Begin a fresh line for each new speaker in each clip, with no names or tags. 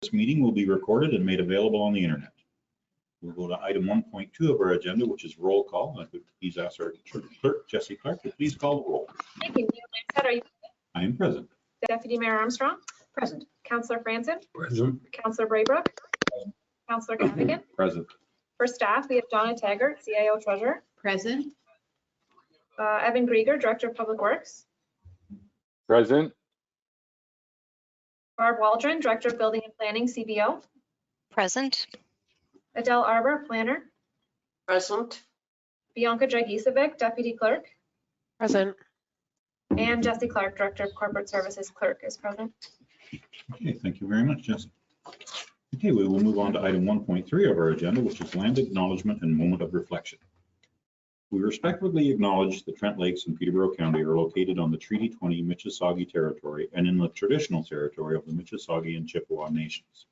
This meeting will be recorded and made available on the internet. We'll go to item 1.2 of our agenda, which is roll call. I would please ask our clerk, Jessie Clark, to please call the roll.
Thank you. Mayor Lansett, are you present?
I am present.
Deputy Mayor Armstrong?
Present.
Councillor Franzen?
Present.
Councillor Braybrook? Councillor Cadigan?
Present.
For staff, we have Donna Taggart, CIO Treasurer.
Present.
Evan Grieger, Director of Public Works.
Present.
Barb Waldron, Director of Building and Planning, CBO.
Present.
Adele Arbor, Planner.
Present.
Bianca Dragicevic, Deputy Clerk.
Present.
And Jessie Clark, Director of Corporate Services, Clerk, is present.
Okay, thank you very much, Jessie. Okay, we will move on to item 1.3 of our agenda, which is land acknowledgement and moment of reflection. We respectfully acknowledge the Trent Lakes in Peterborough County are located on the Treaty 20 Mississauga territory and in the traditional territory of the Mississauga and Chippewa nations,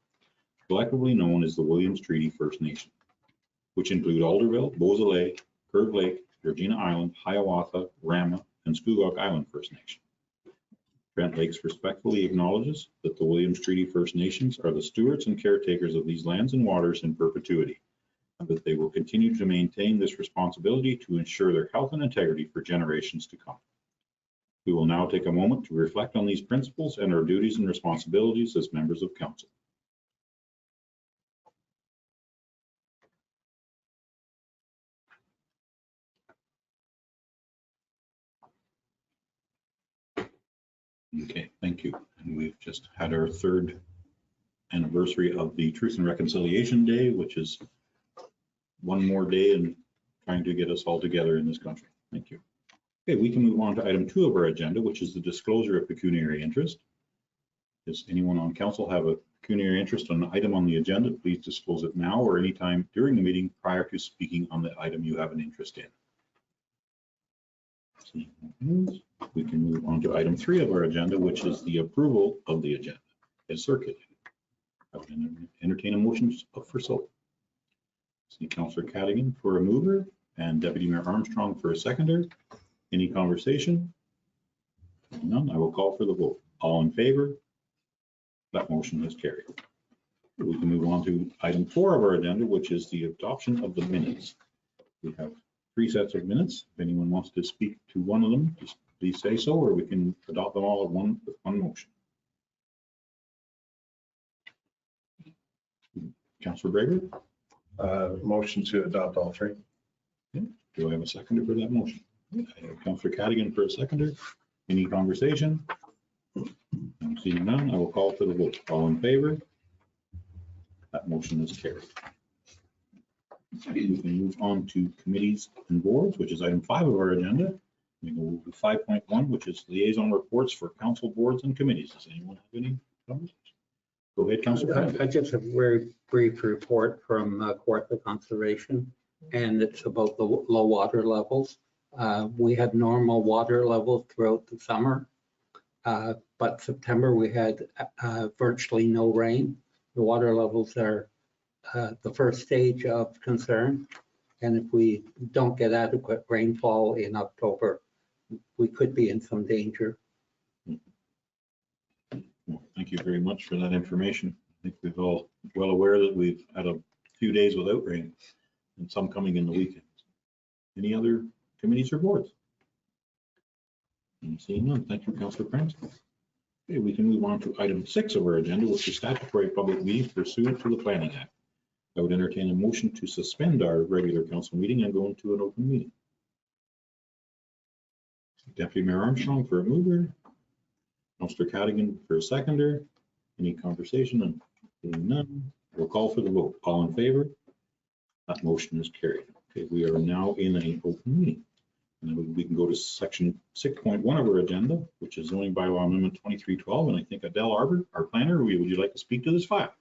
collectively known as the Williams Treaty First Nation, which include Alderville, Beausoleil, Curve Lake, Regina Island, Hiawatha, Rama, and Scugog Island First Nation. Trent Lakes respectfully acknowledges that the Williams Treaty First Nations are the stewards and caretakers of these lands and waters in perpetuity, and that they will continue to maintain this responsibility to ensure their health and integrity for generations to come. We will now take a moment to reflect on these principles and our duties and responsibilities as members of council. Okay, thank you. And we've just had our third anniversary of the Truth and Reconciliation Day, which is one more day in trying to get us all together in this country. Thank you. Okay, we can move on to item 2 of our agenda, which is the disclosure of pecuniary interest. Does anyone on council have a pecuniary interest on an item on the agenda? Please disclose it now or anytime during the meeting prior to speaking on the item you have an interest in. We can move on to item 3 of our agenda, which is the approval of the agenda as circulated. I would entertain a motion for so. See Councillor Cadigan for a mover and Deputy Mayor Armstrong for a seconder. Any conversation? None. I will call for the vote. All in favor? That motion is carried. We can move on to item 4 of our agenda, which is the adoption of the minutes. We have 3 sets of minutes. If anyone wants to speak to one of them, just please say so, or we can adopt them all at with one motion. Councillor Brager?
Motion to adopt all 3.
Okay. Do I have a seconder for that motion? I have Councillor Cadigan for a seconder. Any conversation? I'm seeing none. I will call for the vote. All in favor? That motion is carried. We can move on to committees and boards, which is item 5 of our agenda. We go to 5.1, which is liaison reports for council boards and committees. Does anyone have any comments? Go ahead, Councillor.
I just have a very brief report from Kawartha Conservation, and it's about the low water levels. We had normal water levels throughout the summer, but September we had virtually no rain. The water levels are the first stage of concern, and if we don't get adequate rainfall in October, we could be in some danger.
Well, thank you very much for that information. I think we've all well aware that we've had a few days without rain and some coming in the weekends. Any other committees or boards? I'm seeing none. Thank you, Councillor Prince. Okay, we can move on to item 6 of our agenda, which is statutory public meetings pursuant to the Planning Act. I would entertain a motion to suspend our regular council meeting and go into an open meeting. Deputy Mayor Armstrong for a mover. Councillor Cadigan for a seconder. Any conversation? And seeing none, we'll call for the vote. All in favor? That motion is carried. Okay, we are now in an open meeting. And then we can go to section 6.1 of our agenda, which is zoning bylaw amendment 2312. And I think Adele Arbor, our planner, would you like to speak to this file?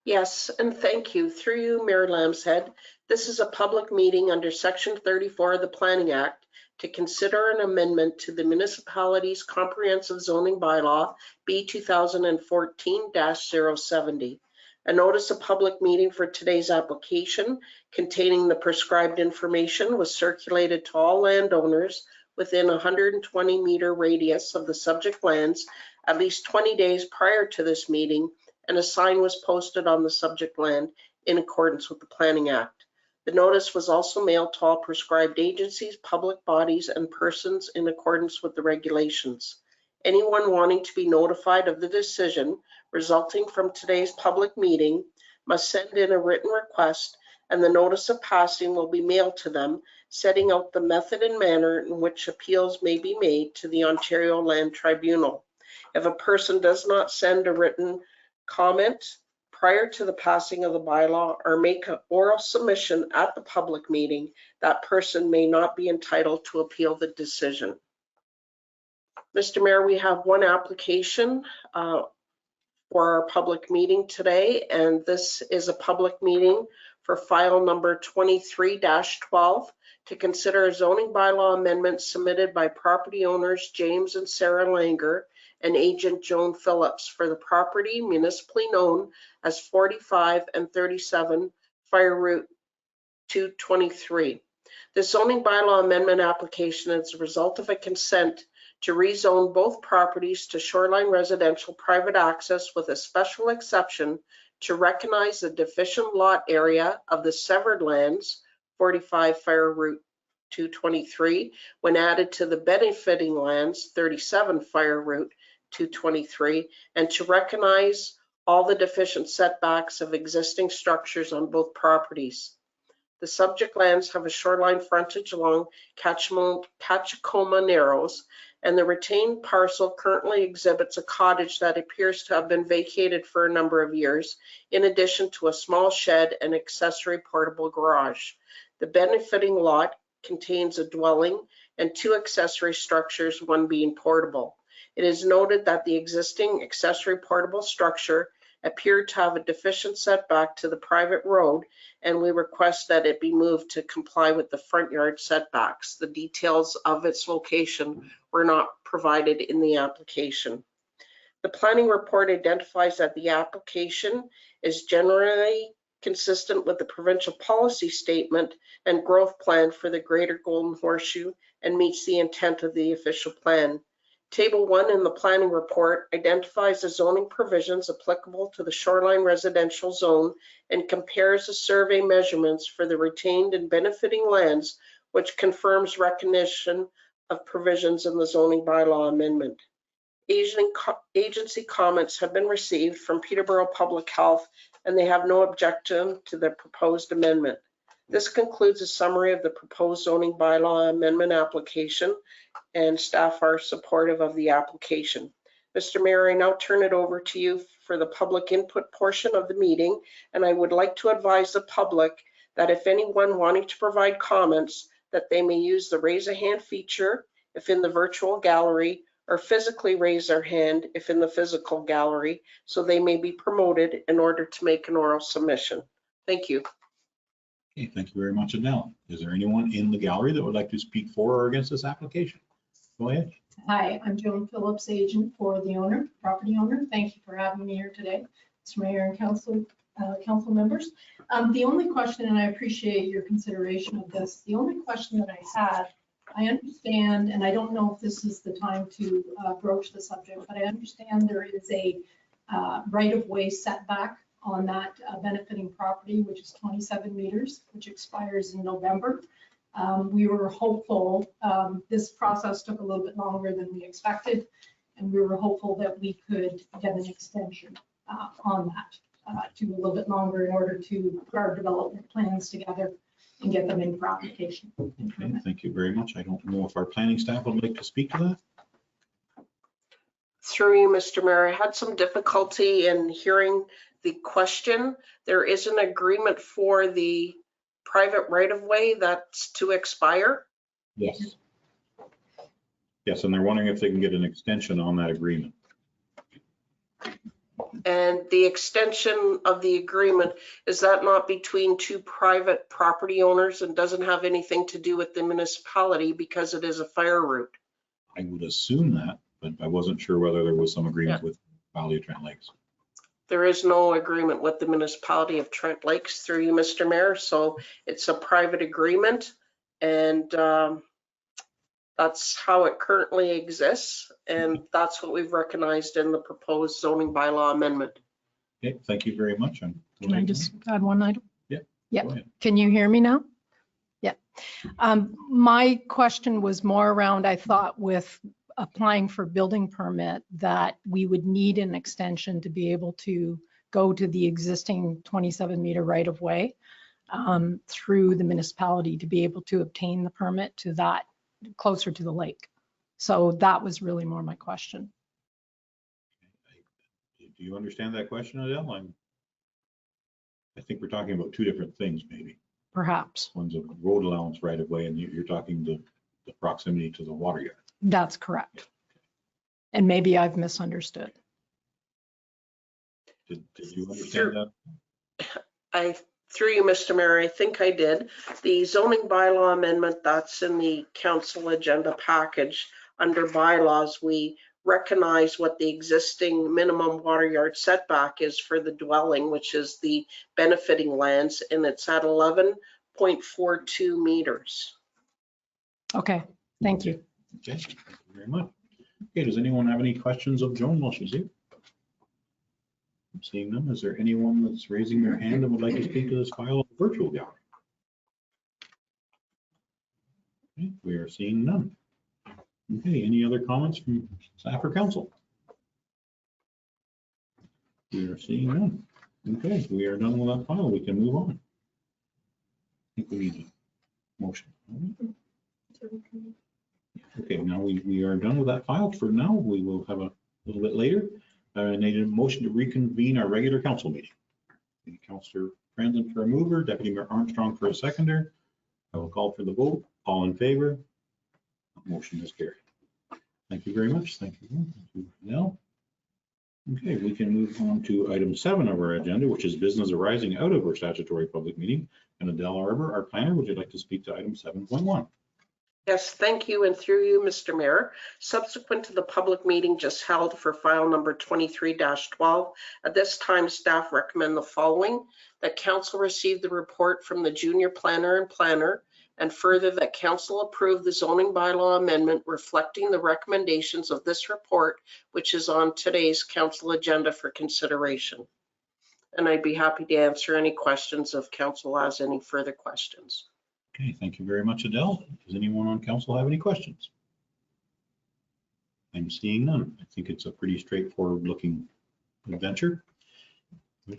Yes, and thank you. Through you, Mayor Lambshead. This is a public meeting under Section 34 of the Planning Act to consider an amendment to the municipality's comprehensive zoning bylaw B 2014-070. A notice of public meeting for today's application containing the prescribed information was circulated to all landowners within a 120-meter radius of the subject lands at least 20 days prior to this meeting and a sign was posted on the subject land in accordance with the Planning Act. The notice was also mailed to all prescribed agencies, public bodies, and persons in accordance with the regulations. Anyone wanting to be notified of the decision resulting from today's public meeting must send in a written request, and the notice of passing will be mailed to them, setting out the method and manner in which appeals may be made to the Ontario Land Tribunal. If a person does not send a written comment prior to the passing of the bylaw or make an oral submission at the public meeting, that person may not be entitled to appeal the decision. Mr. Mayor, we have one application for our public meeting today, and this is a public meeting for file number 23-12 to consider a zoning bylaw amendment submitted by property owners James and Sarah Langer and agent Joan Phillips for the property municipally known as 45 and 37 Fire Route 223. The zoning bylaw amendment application is a result of a consent to rezone both properties to shoreline residential private access with a special exception to recognize the deficient lot area of the severed lands, 45 Fire Route 223, when added to the benefiting lands, 37 Fire Route 223, and to recognize all the deficient setbacks of existing structures on both properties. The subject lands have a shoreline frontage along Catchacoma Narrows, and the retained parcel currently exhibits a cottage that appears to have been vacated for a number of years, in addition to a small shed and accessory portable garage. The benefiting lot contains a dwelling and two accessory structures, one being portable. It is noted that the existing accessory portable structure appeared to have a deficient setback to the private road, and we request that it be moved to comply with the front yard setbacks. The details of its location were not provided in the application. The planning report identifies that the application is generally consistent with the provincial policy statement and growth plan for the Greater Golden Horseshoe and meets the intent of the official plan. Table 1 in the planning report identifies the zoning provisions applicable to the shoreline residential zone and compares the survey measurements for the retained and benefiting lands, which confirms recognition of provisions in the zoning bylaw amendment. Agency comments have been received from Peterborough Public Health, and they have no objection to the proposed amendment. This concludes a summary of the proposed zoning bylaw amendment application, and staff are supportive of the application. Mr. Mayor, I now turn it over to you for the public input portion of the meeting, and I would like to advise the public that if anyone wanting to provide comments, that they may use the raise a hand feature if in the virtual gallery, or physically raise their hand if in the physical gallery, so they may be promoted in order to make an oral submission. Thank you.
Okay, thank you very much, Adele. Is there anyone in the gallery that would like to speak for or against this application? Go ahead.
Hi, I'm Joan Phillips, agent for the owner, property owner. Thank you for having me here today, Mr. Mayor and council members. The only question, and I appreciate your consideration of this, the only question that I had, I understand, and I don't know if this is the time to broach the subject, but I understand there is a right-of-way setback on that benefiting property, which is 27 meters, which expires in November. We were hopeful, this process took a little bit longer than we expected, and we were hopeful that we could get an extension on that to a little bit longer in order to put our development plans together and get them in for application.
Okay, thank you very much. I don't know if our planning staff would like to speak to that.
Through you, Mr. Mayor, I had some difficulty in hearing the question. There is an agreement for the private right-of-way that's to expire.
Yes. Yes, and they're wondering if they can get an extension on that agreement.
And the extension of the agreement, is that not between two private property owners and doesn't have anything to do with the municipality because it is a fire route?
I would assume that, but I wasn't sure whether there was some agreement with Valley of Trent Lakes.
There is no agreement with the municipality of Trent Lakes, through you, Mr. Mayor. So it's a private agreement, and that's how it currently exists. And that's what we've recognized in the proposed zoning bylaw amendment.
Okay, thank you very much.
Can I just add one item?
Yeah.
Yeah.
Go ahead.
Can you hear me now? Yeah. My question was more around, I thought with applying for building permit that we would need an extension to be able to go to the existing 27-meter right of way through the municipality to be able to obtain the permit to that closer to the lake. So that was really more my question.
Do you understand that question, Adele? I think we're talking about two different things, maybe.
Perhaps.
One's a road allowance right of way, and you're talking the proximity to the water yard.
That's correct. And maybe I've misunderstood.
Did you understand that?
Through you, Mr. Mayor, I think I did. The zoning bylaw amendment that's in the council agenda package under bylaws, we recognize what the existing minimum water yard setback is for the dwelling, which is the benefiting lands, and it's at 11.42 meters.
Okay, thank you.
Okay, thank you very much. Okay, does anyone have any questions of Joan while she's here? I'm seeing them. Is there anyone that's raising their hand and would like to speak to this file of virtual gallery? Okay, we are seeing none. Okay, any other comments from staff or council? We are seeing none. Okay, we are done with that file. We can move on. I think we need a motion. Okay, now we are done with that file for now. We will have a little bit later. I need a motion to reconvene our regular council meeting. Councillor Franzen for a mover, Deputy Mayor Armstrong for a seconder. I will call for the vote. All in favor? Motion is carried. Thank you very much. Thank you. Thank you, Nell. Okay, we can move on to item 7 of our agenda, which is business arising out of our statutory public meeting. And Adele Arbor, our planner, would you like to speak to item 7.1?
Yes, thank you, and through you, Mr. Mayor. Subsequent to the public meeting just held for file number 23-12, at this time, staff recommend the following: that council receive the report from the junior planner, and further that council approve the zoning bylaw amendment reflecting the recommendations of this report, which is on today's council agenda for consideration. And I'd be happy to answer any questions if council has any further questions.
Okay, thank you very much, Adele. Does anyone on council have any questions? I'm seeing none. I think it's a pretty straightforward looking adventure.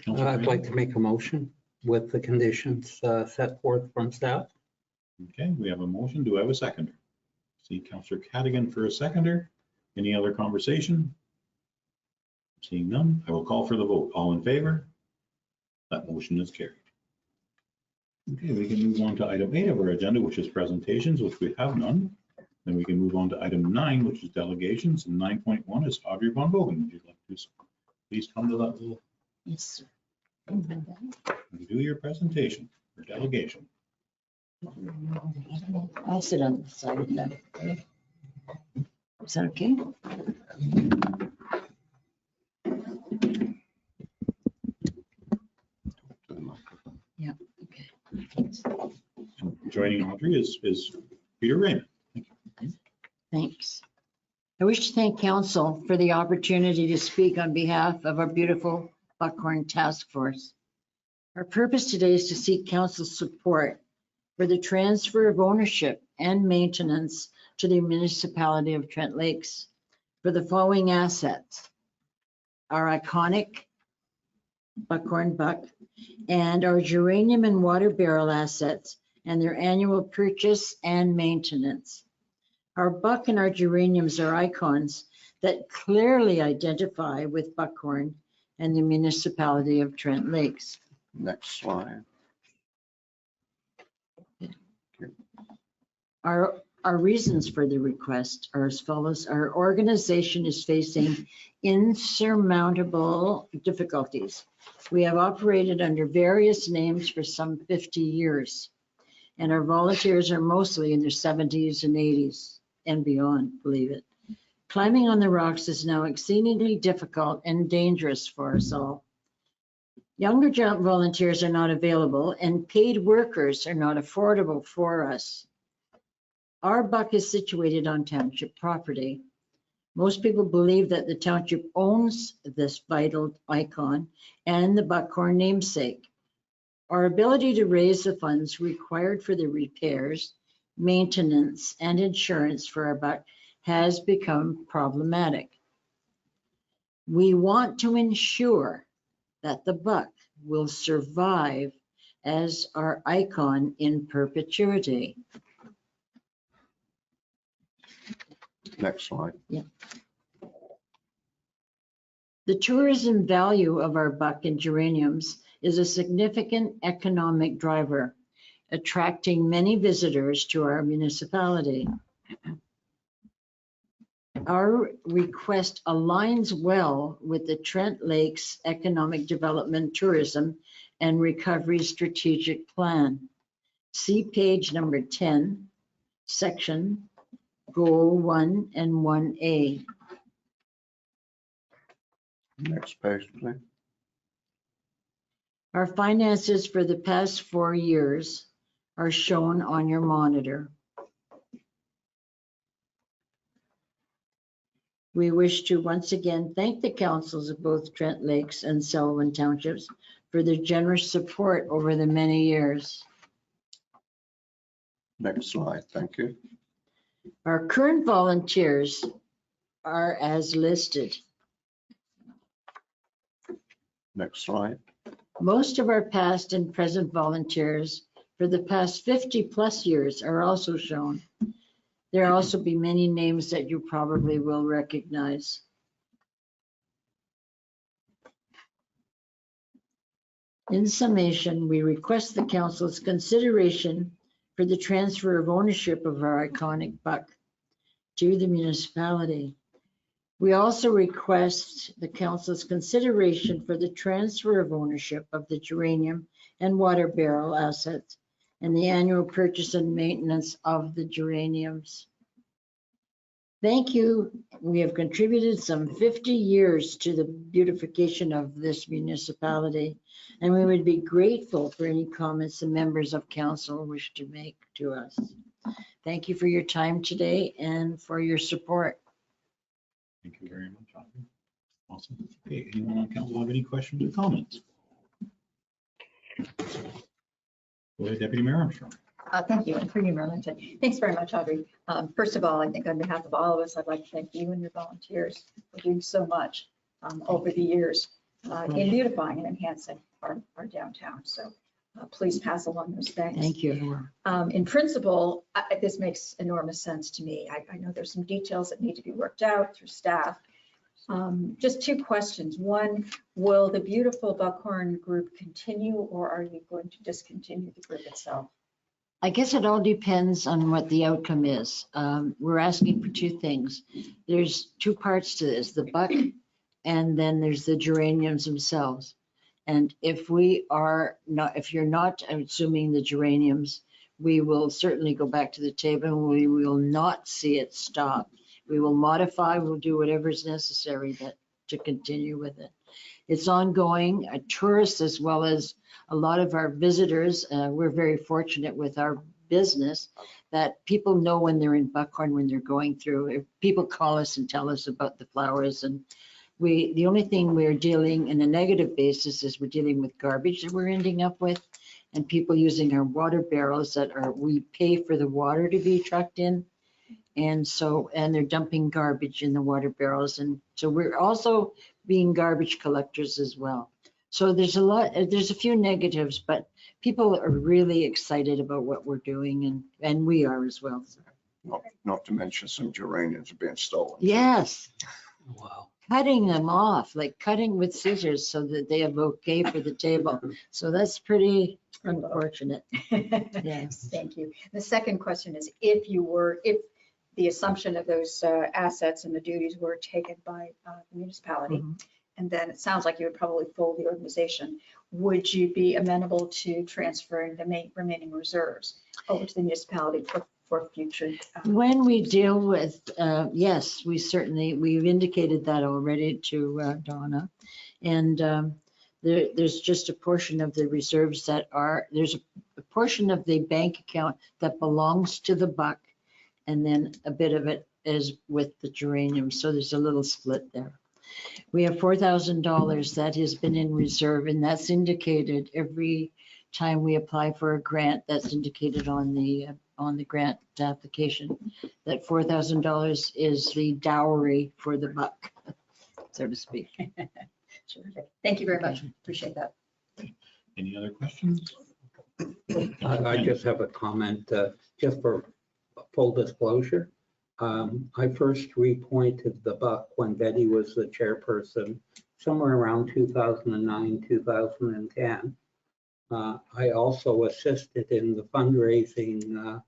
I'd like to make a motion with the conditions set forth from staff.
Okay, we have a motion. Do I have a seconder? See Councillor Cadigan for a seconder. Any other conversation? Seeing none, I will call for the vote. All in favor? That motion is carried. Okay, we can move on to item 8 of our agenda, which is presentations, which we have none. Then we can move on to item 9, which is delegations, and 9.1 is Audrey Von Bogen. Would you like to please come to that little?
Yes, sir.
And do your presentation for delegation.
I'll sit on the side of that. Okay. Is that okay? Yeah, okay.
Joining Audrey is Peter Raymond.
Thanks. I wish to thank council for the opportunity to speak on behalf of our beautiful Buckhorn Task Force. Our purpose today is to seek council's support for the transfer of ownership and maintenance to the Municipality of Trent Lakes for the following assets: our iconic Buckhorn Buck and our geranium and water barrel assets and their annual purchase and maintenance. Our buck and our geraniums are icons that clearly identify with Buckhorn and the Municipality of Trent Lakes.
Next slide.
Our reasons for the request are as follows. Our organization is facing insurmountable difficulties. We have operated under various names for some 50 years, and our volunteers are mostly in their 70s and 80s and beyond, believe it. Climbing on the rocks is now exceedingly difficult and dangerous for us all. Younger volunteers are not available, and paid workers are not affordable for us. Our buck is situated on township property. Most people believe that the township owns this vital icon and the Buckhorn namesake. Our ability to raise the funds required for the repairs, maintenance, and insurance for our buck has become problematic. We want to ensure that the buck will survive as our icon in perpetuity.
Next slide.
The tourism value of our buck and geraniums is a significant economic driver, attracting many visitors to our municipality. Our request aligns well with the Trent Lakes Economic Development, Tourism, and Recovery Strategic Plan. See page number 10, section Goal 1 and 1A.
Next page, please.
Our finances for the past 4 years are shown on your monitor. We wish to once again thank the councils of both Trent Lakes and Sullivan Townships for their generous support over the many years.
Next slide, thank you.
Our current volunteers are as listed.
Next slide.
Most of our past and present volunteers for the past 50+ years are also shown. There will also be many names that you probably will recognize. In summation, we request the council's consideration for the transfer of ownership of our iconic buck to the municipality. We also request the council's consideration for the transfer of ownership of the geranium and water barrel assets and the annual purchase and maintenance of the geraniums. Thank you. We have contributed some 50 years to the beautification of this municipality, and we would be grateful for any comments the members of council wish to make to us. Thank you for your time today and for your support.
Thank you very much, Audrey. Awesome. Okay, anyone on council have any questions or comments? Go ahead, Deputy Mayor Armstrong.
Thank you, and for you, Marilyn. Thanks very much, Audrey. First of all, I think on behalf of all of us, I'd like to thank you and your volunteers for doing so much over the years in beautifying and enhancing our downtown. So please pass along those thanks.
Thank you.
In principle, this makes enormous sense to me. I know there's some details that need to be worked out through staff. Just two questions. One, will the beautiful Buckhorn group continue, or are you going to discontinue the group itself?
I guess it all depends on what the outcome is. We're asking for two things. There's two parts to this, the buck, and then there's the geraniums themselves. And if you're not assuming the geraniums, we will certainly go back to the table and we will not see it stop. We will modify, we'll do whatever is necessary to continue with it. It's ongoing. Tourists as well as a lot of our visitors, we're very fortunate with our business that people know when they're in Buckhorn, when they're going through. If people call us and tell us about the flowers, and the only thing we're dealing in a negative basis is we're dealing with garbage that we're ending up with, and people using our water barrels we pay for the water to be trucked in. And they're dumping garbage in the water barrels. And so we're also being garbage collectors as well. So there's a few negatives, but people are really excited about what we're doing, and we are as well.
Not to mention some geraniums are being stolen.
Yes.
Wow.
Cutting them off, like cutting with scissors so that they have bouquet for the table. So that's pretty unfortunate. Yes.
Thank you. The second question is, if the assumption of those assets and the duties were taken by the municipality, and then it sounds like you would probably fold the organization, would you be amenable to transferring the remaining reserves over to the municipality for future?
When we deal with, yes, we've indicated that already to Donna. And there's just a portion of the reserves there's a portion of the bank account that belongs to the buck, and then a bit of it as with the geraniums, so there's a little split there. We have $4,000 that has been in reserve, and that's indicated every time we apply for a grant. That's indicated on the grant application, that $4,000 is the dowry for the buck, so to speak.
Terrific. Thank you very much. Appreciate that.
Any other questions?
I just have a comment, just for full disclosure. I first reappointed the buck when Betty was the chairperson, somewhere around 2009, 2010. I also assisted in the fundraising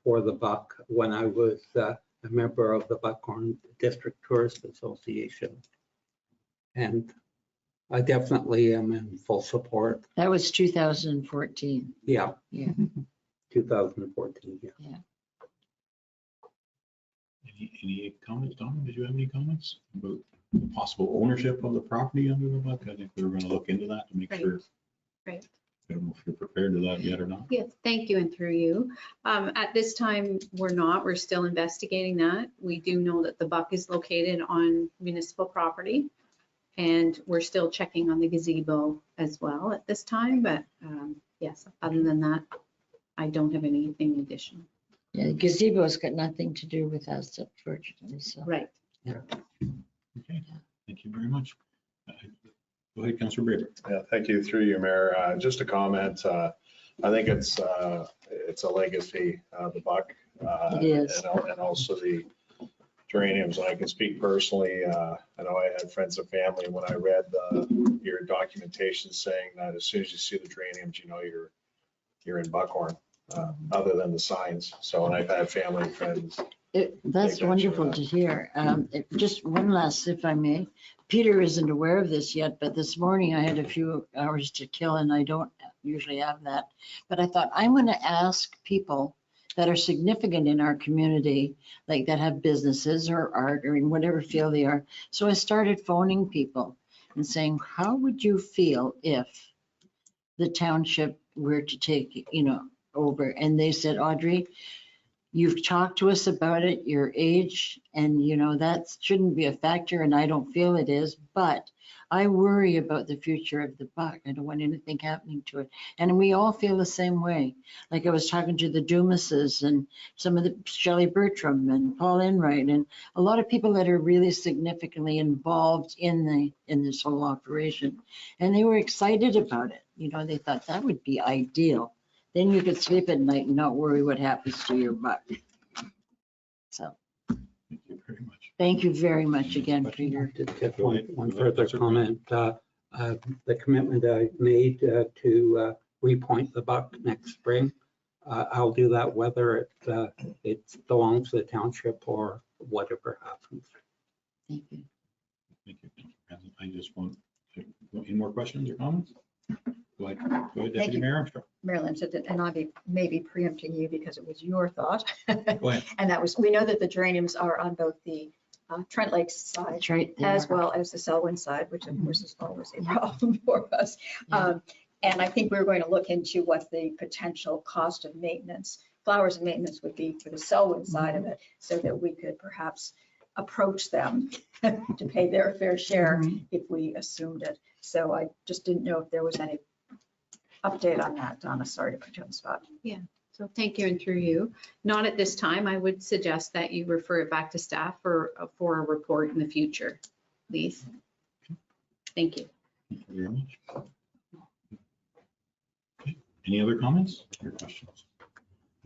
for the buck when I was a member of the Buckhorn District Tourist Association. And I definitely am in full support.
That was 2014.
Yeah.
Yeah.
2014, yeah.
Any comments, Donna? Did you have any comments about the possible ownership of the property under the buck? I think we were going to look into that to make
Right.
sure.
Right.
I don't know if you're prepared to that yet or not.
Yes, thank you, and through you. At this time, we're not. We're still investigating that. We do know that the buck is located on municipal property, and we're still checking on the gazebo as well at this time. But yes, other than that, I don't have anything additional.
Yeah, the gazebo's got nothing to do with us, unfortunately, so.
Right.
Okay, thank you very much. Go ahead, Councilor Braber.
Yeah, thank you. Through you, Mayor. Just a comment. I think it's a legacy, the buck.
It is.
And also the geraniums. And I can speak personally. I know I had friends and family when I read your documentation saying that as soon as you see the geraniums, you know you're in Buckhorn, other than the signs. So, and I've had family and friends.
That's wonderful to hear. Just one last, if I may. Peter isn't aware of this yet, but this morning I had a few hours to kill and I don't usually have that. But I thought I'm going to ask people that are significant in our community, like that have businesses or art or in whatever field they are. So I started phoning people and saying, how would you feel if the township were to take, over? And they said, Audrey, you've talked to us about it, your age, and that shouldn't be a factor, and I don't feel it is, but I worry about the future of the buck. I don't want anything happening to it. And we all feel the same way. Like I was talking to the Dumases and some of the Shelley Bertram and Paul Enright and a lot of people that are really significantly involved in this whole operation. And they were excited about it. They thought that would be ideal. Then you could sleep at night and not worry what happens to your buck. So.
Thank you very much.
Thank you very much again for your.
Just one further comment. The commitment I made to repoint the buck next spring, I'll do that whether it belongs to the township or whatever happens.
Thank you.
Thank you. I just want, any more questions or comments? Go ahead, Deputy Mayor Armstrong.
Marilyn said that, and I may be preempting you because it was your thought.
Go ahead.
And that was, we know that the geraniums are on both the Trent Lakes side
That's right.
as well as the Selwyn side, which of course is always a problem for us. And I think we're going to look into what the potential cost of maintenance, flowers and maintenance would be for the Selwyn side of it, so that we could perhaps approach them to pay their fair share if we assumed it. So I just didn't know if there was any update on that, Donna. Sorry to put you on the spot.
So thank you, and through you. Not at this time. I would suggest that you refer it back to staff for a report in the future, please. Thank you.
Thank you very much. Okay. Any other comments or questions?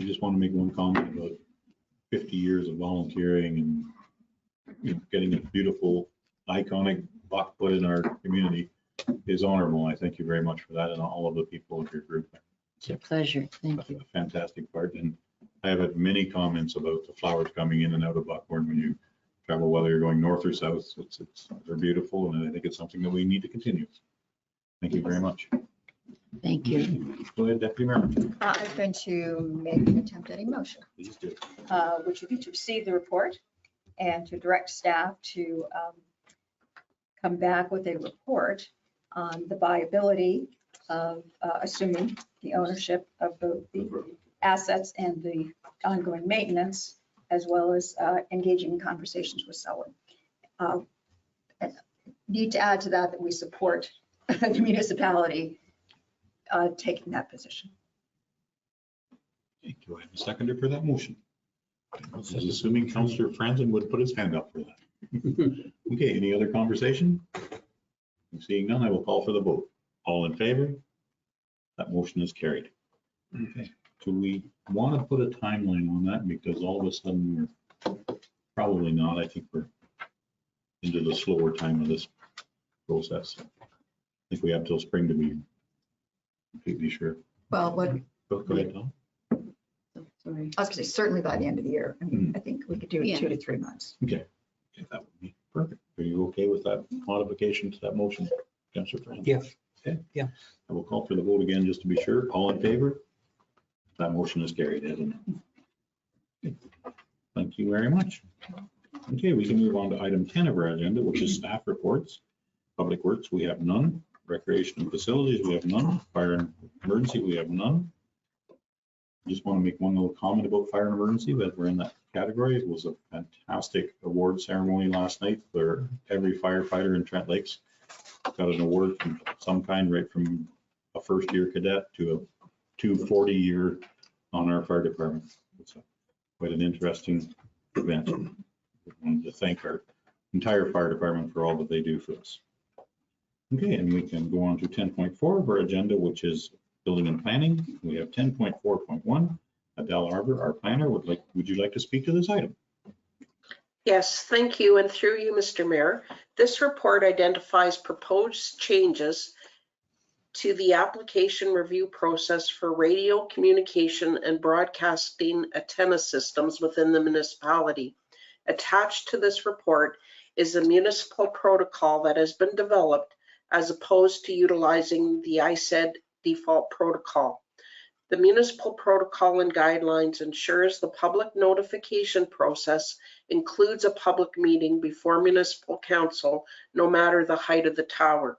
I just want to make one comment about 50 years of volunteering and getting a beautiful, iconic buck put in our community is honorable. I thank you very much for that and all of the people of your group.
It's a pleasure. Thank you.
A fantastic part. And I have had many comments about the flowers coming in and out of Buckhorn when you travel, whether you're going north or south. They're beautiful, and I think it's something that we need to continue. Thank you very much.
Thank you.
Go ahead, Deputy Mayor.
I'm going to make an attempt at a motion,
Please do.
which would be to receive the report and to direct staff to come back with a report on the viability of assuming the ownership of both the assets and the ongoing maintenance as well as engaging in conversations with Selwyn. Need to add to that we support the municipality taking that position.
Okay, do I have a seconder for that motion? I was assuming Councillor Franzen would put his hand up for that. Okay, any other conversation? Seeing none, I will call for the vote. All in favor? That motion is carried. Okay, do we want to put a timeline on that? Because all of a sudden we're probably not. I think we're into the slower time of this process. I think we have till spring to be completely sure.
Well, what,
Go ahead, Tom.
Sorry.
I was gonna say, certainly by the end of the year. I mean, I think we could do it
Yeah.
2 to 3 months.
Okay, yeah, that would be perfect. Are you okay with that modification to that motion, Councillor Franzen?
Yes.
Okay.
Yeah.
I will call for the vote again, just to be sure. All in favor? That motion is carried, isn't it? Okay. Thank you very much. Okay, we can move on to item 10 of our agenda, which is staff reports. Public Works, we have none. Recreation and Facilities, we have none. Fire and Emergency, we have none. Just want to make one little comment about Fire and Emergency, that we're in that category. It was a fantastic award ceremony last night where every firefighter in Trent Lakes got an award from some kind, right from a first-year cadet to a 240-year on our fire department. It's quite an interesting event. I wanted to thank our entire fire department for all that they do for us. Okay, and we can go on to 10.4 of our agenda, which is building and planning. We have 10.4.1. Adele Arbor, our planner, would you like to speak to this item?
Yes, thank you. And through you, Mr. Mayor, this report identifies proposed changes to the application review process for radio communication and broadcasting antenna systems within the municipality. Attached to this report is a municipal protocol that has been developed as opposed to utilizing the ISED default protocol. The municipal protocol and guidelines ensures the public notification process includes a public meeting before municipal council, no matter the height of the tower.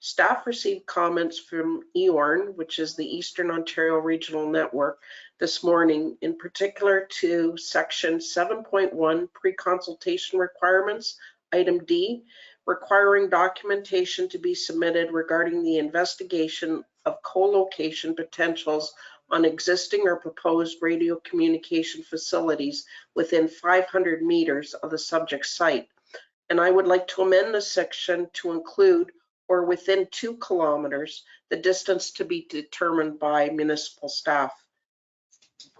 Staff received comments from EORN, which is the Eastern Ontario Regional Network, this morning, in particular to section 7.1 pre-consultation requirements, item D, requiring documentation to be submitted regarding the investigation of co-location potentials on existing or proposed radio communication facilities within 500 meters of the subject site. And I would like to amend this section to include or within 2 kilometers, the distance to be determined by municipal staff.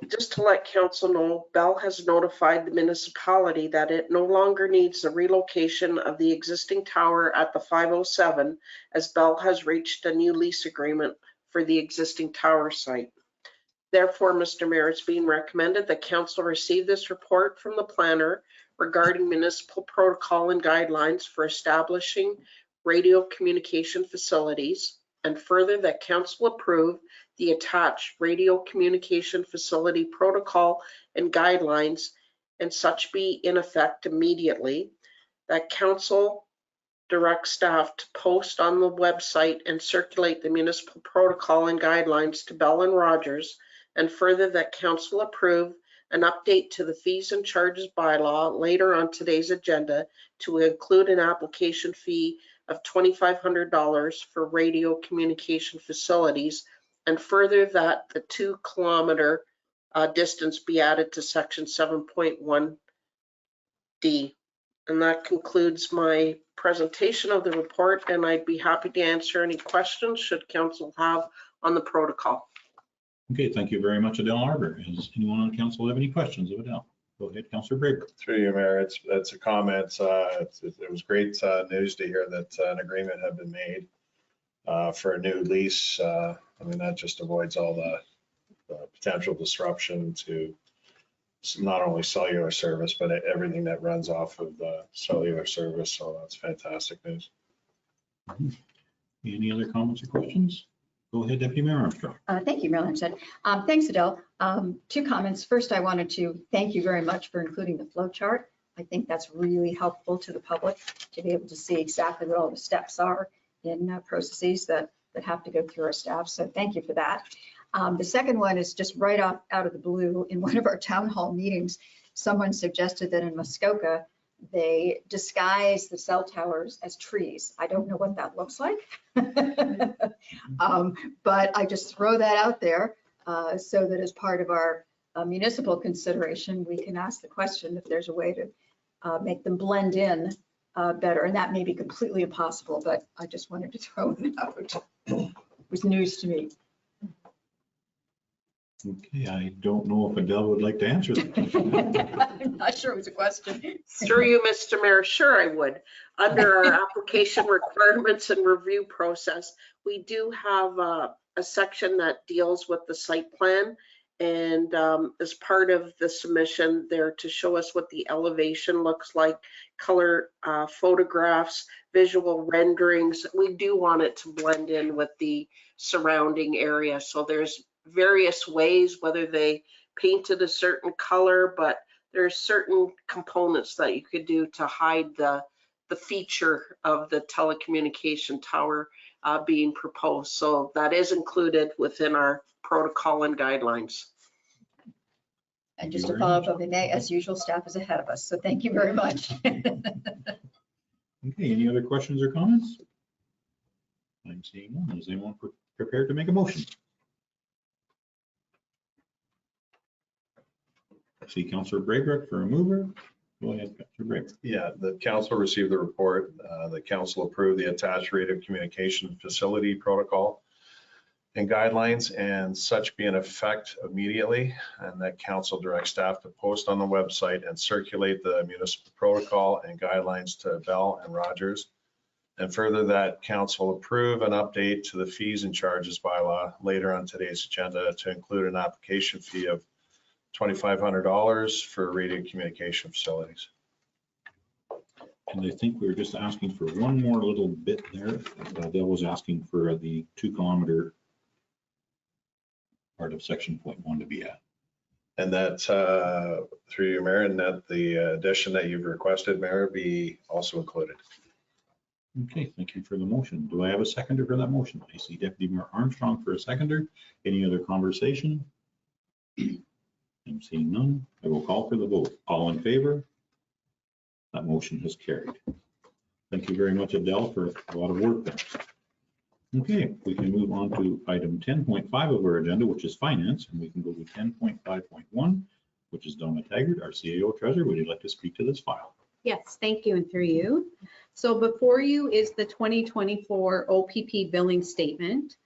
Just to let council know, Bell has notified the municipality that it no longer needs the relocation of the existing tower at the 507, as Bell has reached a new lease agreement for the existing tower site. Therefore, Mr. Mayor, it's being recommended that council receive this report from the planner regarding municipal protocol and guidelines for establishing radio communication facilities, and further that council approve the attached radio communication facility protocol and guidelines, and such be in effect immediately. That council direct staff to post on the website and circulate the municipal protocol and guidelines to Bell and Rogers, and further that council approve an update to the fees and charges bylaw later on today's agenda to include an application fee of $2,500 for radio communication facilities, and further that the 2 kilometer distance be added to section 7.1D. And that concludes my presentation of the report, and I'd be happy to answer any questions should council have on the protocol.
Okay, thank you very much, Adele Arbor. Does anyone on council have any questions of Adele? Go ahead, Councillor Braber.
Through you, Mayor, it's a comment. It was great news to hear that an agreement had been made for a new lease. I mean, that just avoids all the potential disruption to not only cellular service, but everything that runs off of the cellular service. So that's fantastic news.
Any other comments or questions? Go ahead, Deputy Mayor Armstrong.
Thank you, Mayor Lampstead. Thanks, Adele. 2 comments. First, I wanted to thank you very much for including the flow chart. I think that's really helpful to the public to be able to see exactly what all the steps are in processes that have to go through our staff. So thank you for that. The second one is just right out of the blue. In one of our town hall meetings, someone suggested that in Muskoka, they disguise the cell towers as trees. I don't know what that looks like. But I just throw that out there so that as part of our municipal consideration, we can ask the question if there's a way to make them blend in better. And that may be completely impossible, but I just wanted to throw it out. It was news to me.
Okay, I don't know if Adele would like to answer that.
I'm not sure it was a question.
Through you, Mr. Mayor, sure I would. Under our application requirements and review process, we do have a section that deals with the site plan. And as part of the submission there to show us what the elevation looks like, color photographs, visual renderings, we do want it to blend in with the surrounding area. So there's various ways, whether they painted a certain color, but there's certain components that you could do to hide the feature of the telecommunication tower being proposed. So that is included within our protocol and guidelines.
And just to follow up on the May, as usual, staff is ahead of us. So thank you very much.
Okay, any other questions or comments? I'm seeing none. Is anyone prepared to make a motion? I see Councillor Braybrook for a mover. Go ahead, Councillor Braybrook.
Yeah, the council received the report. The council approved the attached rate of communication facility protocol and guidelines, and such be in effect immediately. And that council directs staff to post on the website and circulate the municipal protocol and guidelines to Bell and Rogers. And further, that council approve an update to the fees and charges bylaw later on today's agenda to include an application fee of $2,500 for radio communication facilities.
And I think we were just asking for one more little bit there. Dale was asking for the 2 kilometer part of section 0.1 to be at.
And that through you, Mayor, and that the addition that you've requested, Mayor, be also included.
Okay, thank you for the motion. Do I have a seconder for that motion? I see Deputy Mayor Armstrong for a seconder. Any other conversation? I'm seeing none. I will call for the vote. All in favor? That motion has carried. Thank you very much, Adele, for a lot of work there. Okay, we can move on to item 10.5 of our agenda, which is finance, and we can go to 10.5.1, which is Donna Taggart, our CAO treasurer. Would you like to speak to this file?
Yes, thank you, and through you. So before you is the 2024 OPP billing statement.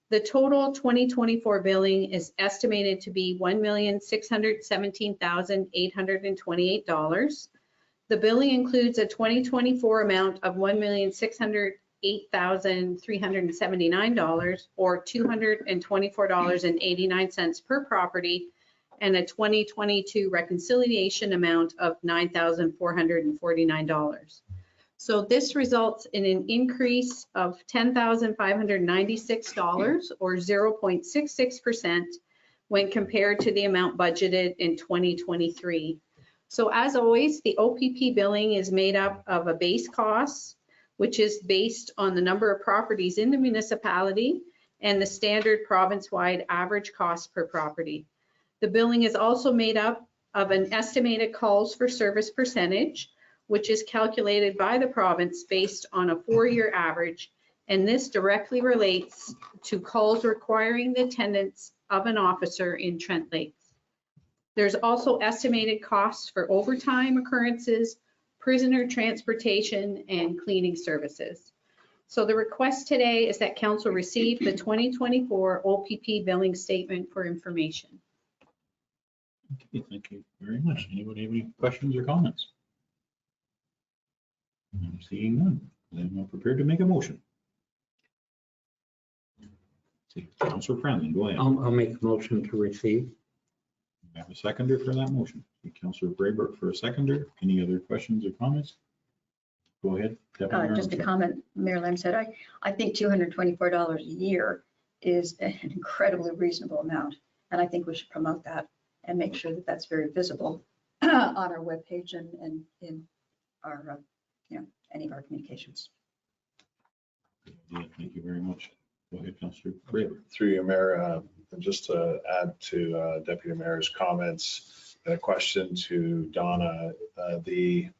The total 2024 billing is estimated to be $1,617,828. The billing includes a 2024 amount of $1,608,379 or $224.89 per property, and a 2022 reconciliation amount of $9,449. So this results in an increase of $10,596 or 0.66% when compared to the amount budgeted in 2023. So as always, the OPP billing is made up of a base cost, which is based on the number of properties in the municipality and the standard province-wide average cost per property. The billing is also made up of an estimated calls for service percentage, which is calculated by the province based on a 4-year average, and this directly relates to calls requiring the attendance of an officer in Trent Lakes. There's also estimated costs for overtime occurrences, prisoner transportation, and cleaning services. So the request today is that council receive the 2024 OPP billing statement for information.
Okay, thank you very much. Anybody have any questions or comments? I'm seeing none. Then I'm prepared to make a motion. See, Councillor Franlin, go ahead.
I'll make a motion to receive.
I have a seconder for that motion. Councillor Braybrook for a seconder. Any other questions or comments? Go ahead. Deputy Mayor
Just a
Armstrong.
comment, Mayor Lam said, I think $224 a year is an incredibly reasonable amount. And I think we should promote that and make sure that that's very visible on our webpage and in our, any of our communications.
Yeah, thank you very much. Go ahead, Councillor Braybrook.
Through you, Mayor, just to add to Deputy Mayor's comments, a question to Donna. The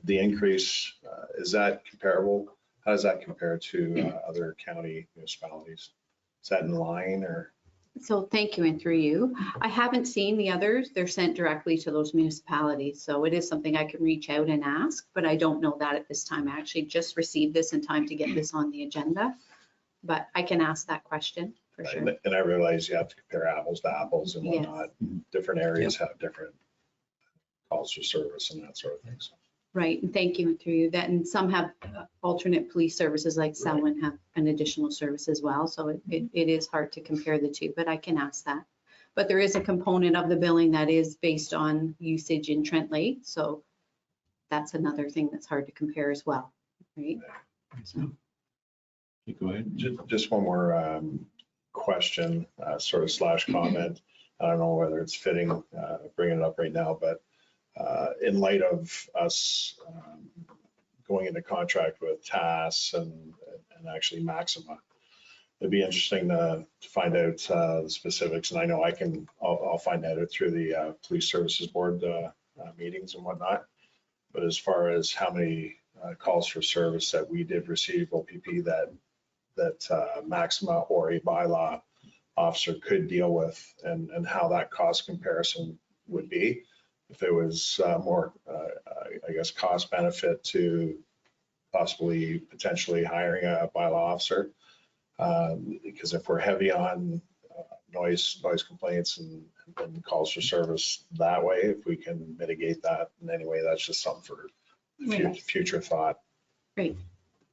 increase, is that comparable? How does that compare to other county municipalities? Is that in line or?
So thank you, and through you. I haven't seen the others. They're sent directly to those municipalities. So it is something I can reach out and ask, but I don't know that at this time. I actually just received this in time to get this on the agenda. But I can ask that question for sure.
And I realize you have to compare apples to apples and
Yes.
whatnot. Different areas have different calls for service and that sort of thing. So,
Right, and thank you, and through you. That, and some have alternate police services, like Selwyn have an additional service as well. So it is hard to compare the two, but I can ask that. But there is a component of the billing that is based on usage in Trent Lake. So that's another thing that's hard to compare as well, right? So.
Go ahead.
just one more question, sort of slash comment. I don't know whether it's fitting bringing it up right now, but in light of us going into contract with TAS and actually Maxima, it'd be interesting to find out the specifics. And I know I'll find that out through the Police Services Board meetings and whatnot. But as far as how many calls for service that we did receive OPP that Maxima or a bylaw officer could deal with, and how that cost comparison would be if it was more, I guess, cost benefit to potentially hiring a bylaw officer. Because if we're heavy on noise complaints and calls for service that way, if we can mitigate that in any way, that's just something for future thought.
Great.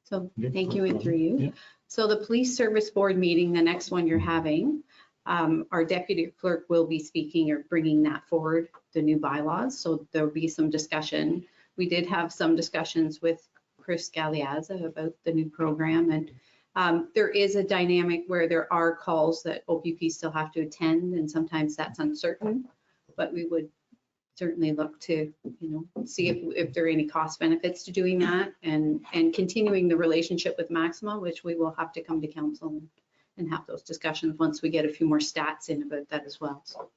So thank you, and through you.
Yeah.
So the Police Service Board meeting, the next one you're having, our deputy clerk will be speaking or bringing that forward, the new bylaws. So there'll be some discussion. We did have some discussions with Chris Galeazza about the new program. And there is a dynamic where there are calls that OPP still have to attend, and sometimes that's uncertain. But we would certainly look to, see if there are any cost benefits to doing that, and continuing the relationship with Maxima, which we will have to come to council and have those discussions once we get a few more stats in about that as well. So.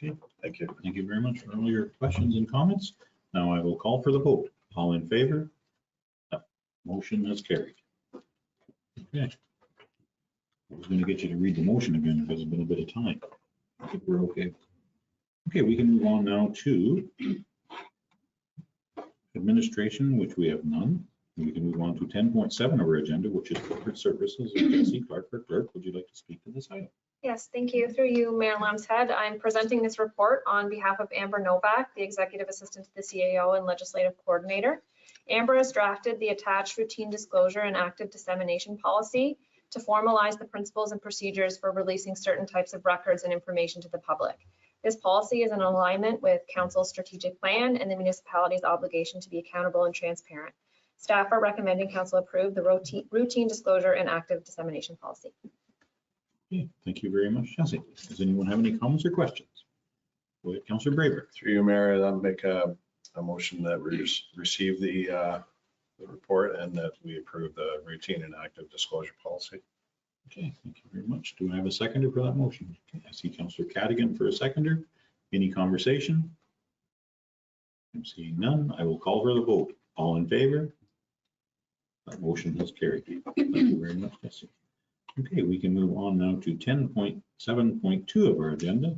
Okay,
Thank you.
thank you very much for all your questions and comments. Now I will call for the vote. All in favor? Motion is carried. Okay. I was going to get you to read the motion again because it's been a bit of time. I think we're okay. Okay, we can move on now to administration, which we have none. And we can move on to 10.7 of our agenda, which is corporate services. Jesse Clark, our clerk, would you like to speak to this item?
Yes, thank you. Through you, Mayor Lambshead, I'm presenting this report on behalf of Amber Novak, the Executive Assistant to the CAO and Legislative Coordinator. Amber has drafted the attached routine disclosure and active dissemination policy to formalize the principles and procedures for releasing certain types of records and information to the public. This policy is in alignment with Council's strategic plan and the municipality's obligation to be accountable and transparent. Staff are recommending Council approve the routine disclosure and active dissemination policy.
Okay, thank you very much, Jesse. Does anyone have any comments or questions? Go ahead, Councillor Braber.
Through you, Mayor, I'll make a motion that we receive the report and that we approve the routine and active disclosure policy.
Okay, thank you very much. Do I have a seconder for that motion? Okay, I see Councillor Cadigan for a seconder. Any conversation? I'm seeing none. I will call for the vote. All in favor? That motion is carried. Thank you very much, Jesse. Okay, we can move on now to 10.7.2 of our agenda.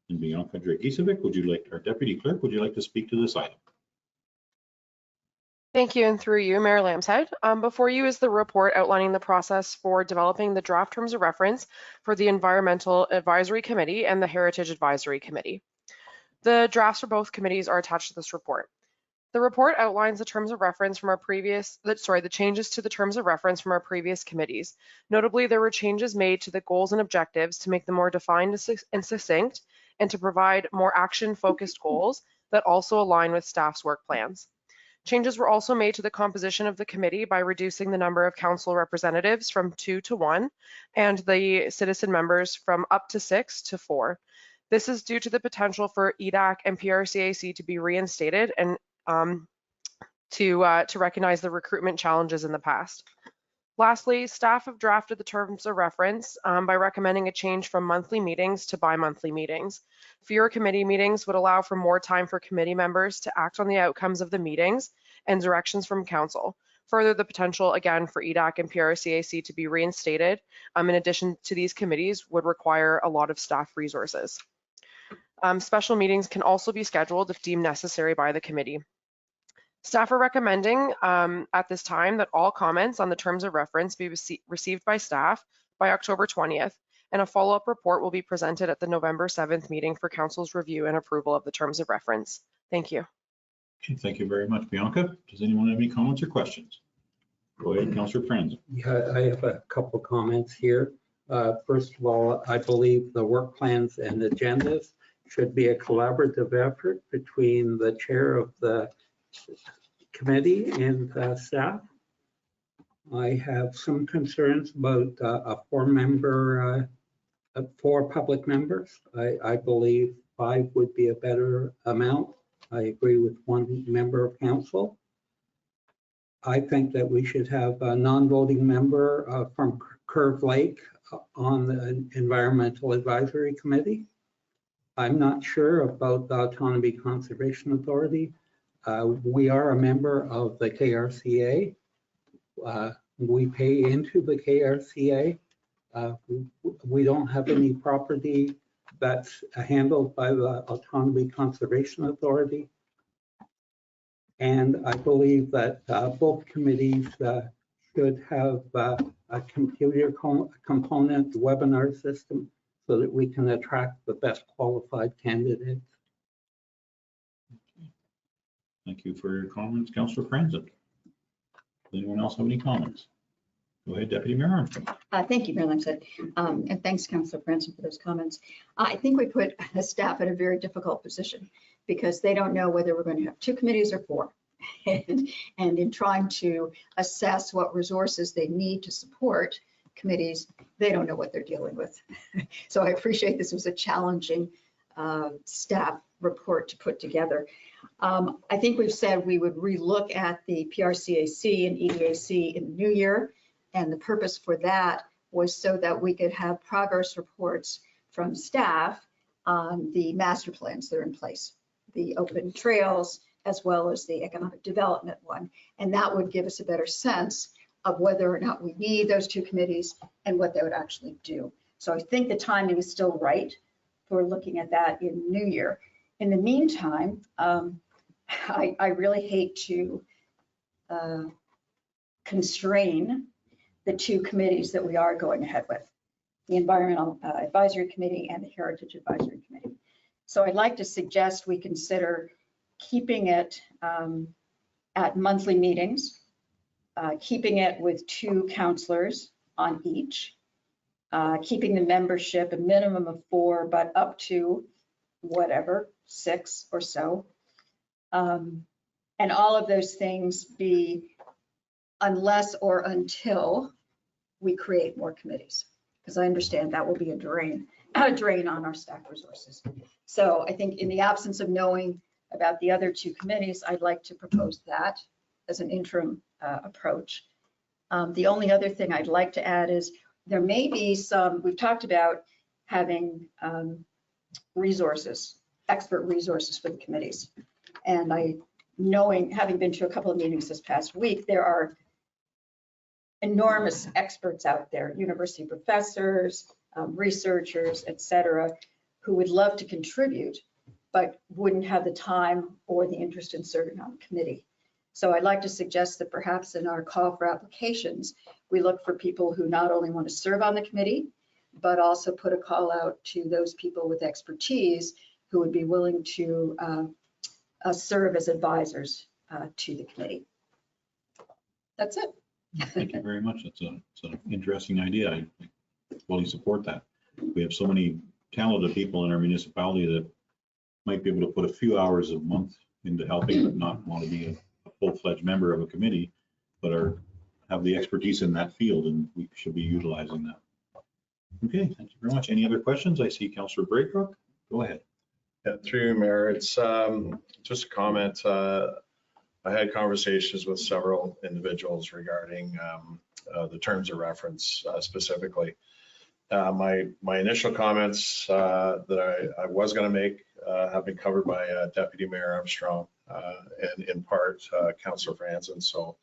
And Bianca Dragicevic, our deputy clerk, would you like to speak to this item?
Thank you, and through you, Mayor Lambshead. Before you is the report outlining the process for developing the draft terms of reference for the Environmental Advisory Committee and the Heritage Advisory Committee. The drafts for both committees are attached to this report. The report outlines the terms of reference from the changes to the terms of reference from our previous committees. Notably, there were changes made to the goals and objectives to make them more defined and succinct, and to provide more action-focused goals that also align with staff's work plans. Changes were also made to the composition of the committee by reducing the number of council representatives from 2 to 1 and the citizen members from up to 6 to 4. This is due to the potential for EDAC and PRCAC to be reinstated and to recognize the recruitment challenges in the past. Lastly, staff have drafted the terms of reference by recommending a change from monthly meetings to bi-monthly meetings. Fewer committee meetings would allow for more time for committee members to act on the outcomes of the meetings and directions from council. Further, the potential again for EDAC and PRCAC to be reinstated in addition to these committees would require a lot of staff resources. Special meetings can also be scheduled if deemed necessary by the committee. Staff are recommending at this time that all comments on the terms of reference be received by staff by October 20th, and a follow-up report will be presented at the November 7th meeting for council's review and approval of the terms of reference. Thank you.
Okay, thank you very much, Bianca. Does anyone have any comments or questions? Go ahead, Councillor Franzen.
Yeah, I have a couple comments here. First of all, I believe the work plans and agendas should be a collaborative effort between the chair of the committee and staff. I have some concerns about a four public members. I believe 5 would be a better amount. I agree with 1 member of council. I think that we should have a non-voting member from Curve Lake on the Environmental Advisory Committee. I'm not sure about the Autonomy Conservation Authority. We are a member of the KRCA. We pay into the KRCA. We don't have any property that's handled by the Autonomy Conservation Authority. And I believe that both committees should have a computer component webinar system so that we can attract the best qualified candidates.
Thank you for your comments, Councillor Franzen. Does anyone else have any comments? Go ahead, Deputy Mayor Armstrong.
Thank you, Mayor Lamshead. And thanks, Councillor Branson, for those comments. I think we put the staff in a very difficult position because they don't know whether we're going to have 2 committees or 4. And in trying to assess what resources they need to support committees, they don't know what they're dealing with. So I appreciate this was a challenging staff report to put together. I think we've said we would relook at the PRCAC and EDAC in the new year. And the purpose for that was so that we could have progress reports from staff on the master plans that are in place, the open trails, as well as the economic development one. And that would give us a better sense of whether or not we need those 2 committees and what they would actually do. So I think the timing is still right for looking at that in New Year. In the meantime, I really hate to constrain the 2 committees that we are going ahead with, the Environmental Advisory Committee and the Heritage Advisory Committee. So I'd like to suggest we consider keeping it at monthly meetings, keeping it with 2 councillors on each, keeping the membership a minimum of 4, but up to whatever, 6 or so. And all of those things be unless or until we create more committees, because I understand that will be a drain on our staff resources. So I think in the absence of knowing about the other 2 committees, I'd like to propose that as an interim approach. The only other thing I'd like to add is there may be some, we've talked about having resources, expert resources for the committees. And having been to a couple of meetings this past week, there are enormous experts out there, university professors, researchers, et cetera, who would love to contribute, but wouldn't have the time or the interest in serving on the committee. So I'd like to suggest that perhaps in our call for applications, we look for people who not only want to serve on the committee, but also put a call out to those people with expertise who would be willing to serve as advisors to the committee. That's it.
Thank you very much. It's an interesting idea. I fully support that. We have so many talented people in our municipality that might be able to put a few hours a month into helping, but not want to be a full-fledged member of a committee, but have the expertise in that field, and we should be utilizing that. Okay, thank you very much. Any other questions? I see Councillor Braybrook. Go ahead.
Yeah, through you, Mayor, it's just a comment. I had conversations with several individuals regarding the terms of reference specifically. My initial comments that I was going to make have been covered by Deputy Mayor Armstrong and in part Councillor Franzen. So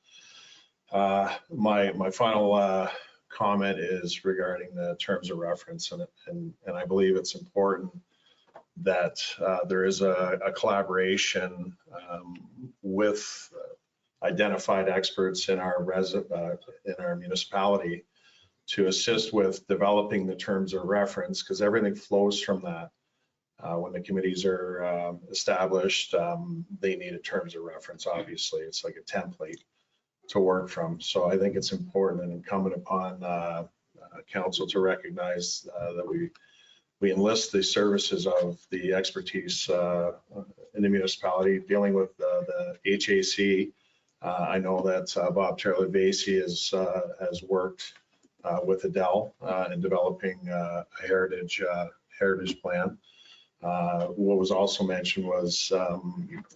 my final comment is regarding the terms of reference, and I believe it's important that there is a collaboration with identified experts in our municipality to assist with developing the terms of reference, because everything flows from that. When the committees are established, they need a terms of reference. Obviously, it's like a template to work from. So I think it's important and incumbent upon council to recognize that we enlist the services of the expertise in the municipality dealing with the HAC. I know that Bob Terlavasi has worked with Adele in developing a heritage plan. What was also mentioned was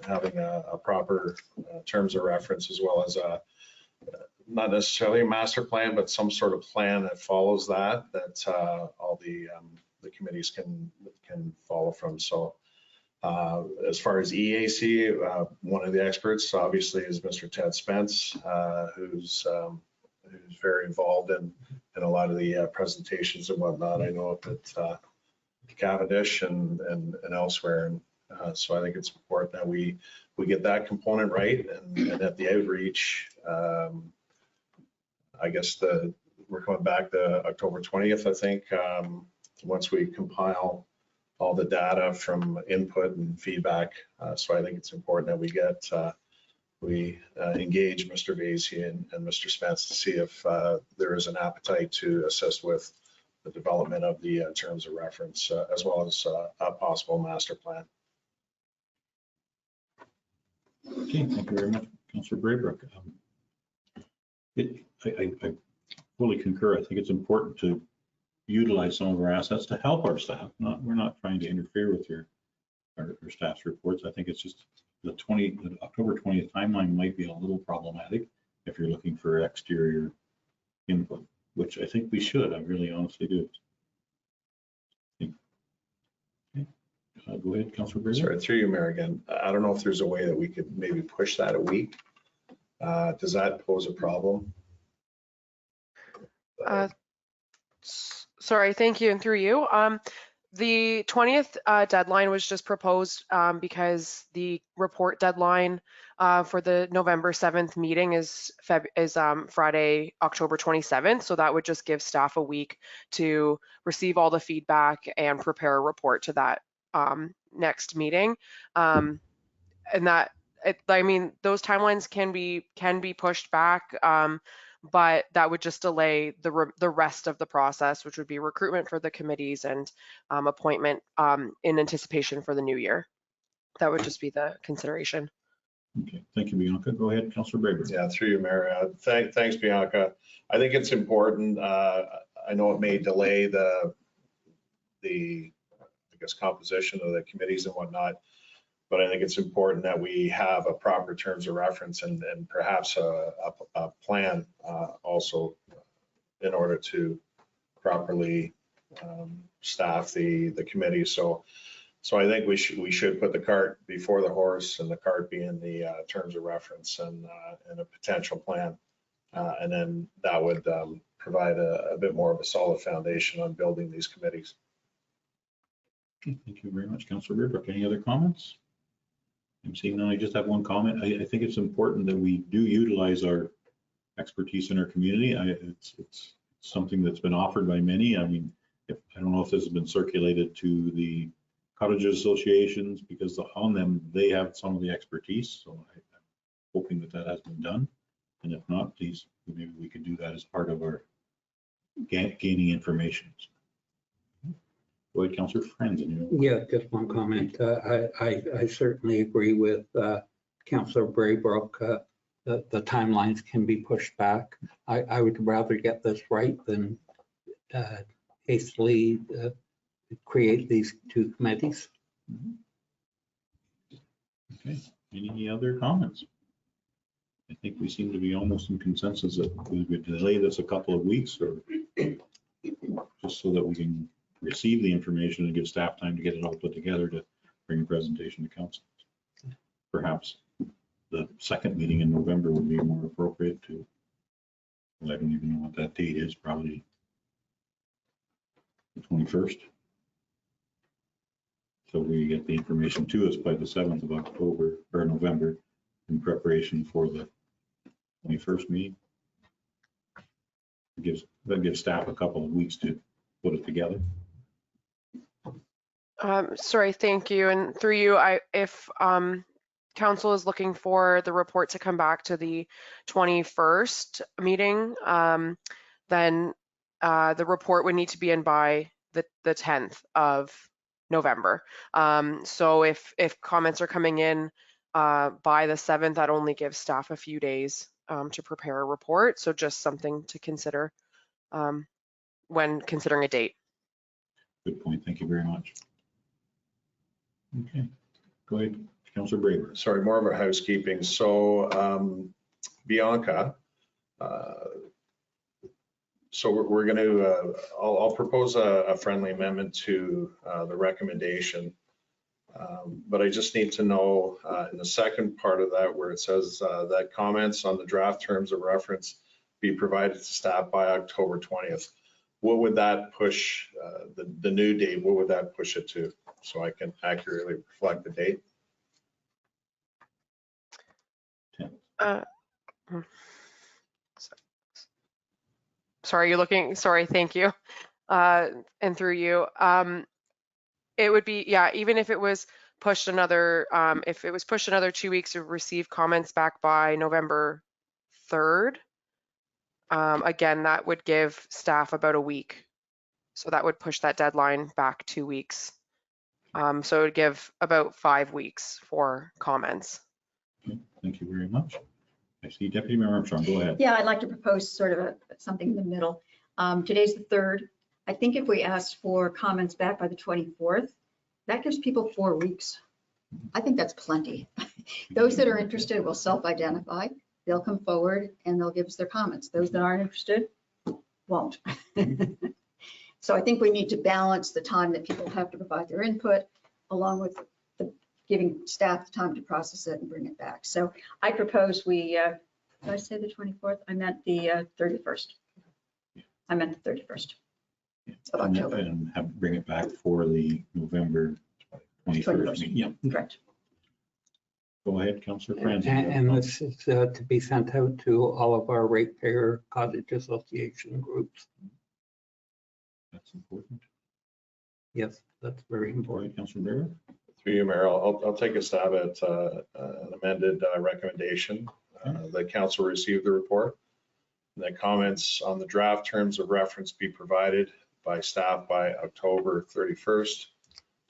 having a proper terms of reference, as well as not necessarily a master plan, but some sort of plan that follows that all the committees can follow from. So as far as EAC, one of the experts obviously is Mr. Ted Spence, who's very involved in a lot of the presentations and whatnot. I know that Cavendish and elsewhere. And so I think it's important that we get that component right, and at the outreach, I guess we're coming back to October 20th, I think, once we compile all the data from input and feedback. So I think it's important that we engage Mr. Vasey and Mr. Spence to see if there is an appetite to assist with the development of the terms of reference, as well as a possible master plan.
Okay, thank you very much, Councillor Braybrook. I fully concur. I think it's important to utilize some of our assets to help our staff. We're not trying to interfere with our staff's reports. I think it's just the October 20th timeline might be a little problematic if you're looking for exterior input, which I think we should. I really honestly do. Okay. Go ahead, Councillor Braybrook.
Sorry, through you, Mayor, again. I don't know if there's a way that we could maybe push that a week. Does that pose a problem?
Sorry, thank you, and through you. The 20th deadline was just proposed because the report deadline for the November 7th meeting is Friday, October 27th. So that would just give staff a week to receive all the feedback and prepare a report to that next meeting. And that, I mean, those timelines can be pushed back, but that would just delay the rest of the process, which would be recruitment for the committees and appointment in anticipation for the new year. That would just be the consideration.
Okay, thank you, Bianca. Go ahead, Councillor Braybrook.
Yeah, through you, Mayor. Thanks, Bianca. I think it's important. I know it may delay the I guess composition of the committees and whatnot, but I think it's important that we have a proper terms of reference and perhaps a plan also in order to properly staff the committee. So I think we should put the cart before the horse, and the cart being the terms of reference and a potential plan, and then that would provide a bit more of a solid foundation on building these committees.
Okay, thank you very much, Councillor Braybrook. Any other comments? I'm seeing none. I just have one comment. I think it's important that we do utilize our expertise in our community. It's something that's been offered by many. I mean, I don't know if this has been circulated to the cottage associations, because on them, they have some of the expertise. So I'm hoping that has been done. And if not, please, maybe we could do that as part of our gaining information. Go ahead, Councillor Franzen.
Yeah, just one comment. I certainly agree with Councillor Braybrook. The timelines can be pushed back. I would rather get this right than hastily create these two committees.
Okay, any other comments? I think we seem to be almost in consensus that we would delay this a couple of weeks or just so that we can receive the information and give staff time to get it all put together to bring a presentation to council. Perhaps the second meeting in November would be more appropriate to, well, I don't even know what that date is, probably the 21st. So we get the information to us by the 7th of October or November in preparation for the 21st meeting. That gives staff a couple of weeks to put it together.
Sorry, thank you. And through you, if council is looking for the report to come back to the 21st meeting, then the report would need to be in by the 10th of November. So if comments are coming in by the 7th, that only gives staff a few days to prepare a report. So just something to consider when considering a date.
Good point. Thank you very much. Okay, go ahead, Councillor Braver.
Sorry, more of a housekeeping. So Bianca, so we're going to, I'll propose a friendly amendment to the recommendation. But I just need to know in the second part of that where it says that comments on the draft terms of reference be provided to staff by October 20th. What would that push, the new date, what would that push it to? So I can accurately reflect the date.
Sorry, you're looking, sorry, thank you. And through you, it would be, yeah, even if it was pushed another, if it was pushed another 2 weeks to receive comments back by November 3rd, again, that would give staff about a week. So that would push that deadline back 2 weeks. So it would give about 5 weeks for comments.
Okay, thank you very much. I see Deputy Mayor Armstrong, go ahead.
Yeah, I'd like to propose sort of something in the middle. Today's the 3rd. I think if we asked for comments back by the 24th, that gives people 4 weeks. I think that's plenty. Those that are interested will self-identify. They'll come forward and they'll give us their comments. Those that aren't interested won't. So I think we need to balance the time that people have to provide their input along with giving staff the time to process it and bring it back. So I propose we, did I say the 24th? I meant the 31st. I meant the 31st of October.
And bring it back for the November 21st meeting. Yeah.
Correct.
Go ahead, Councillor Franz.
And this is to be sent out to all of our ratepayer cottage association groups.
That's important.
Yes, that's very
Go
important.
ahead, Councillor Braver.
Through you, Mayor, I'll take a stab at an amended recommendation. The council received the report. And that comments on the draft terms of reference be provided by staff by October 31st,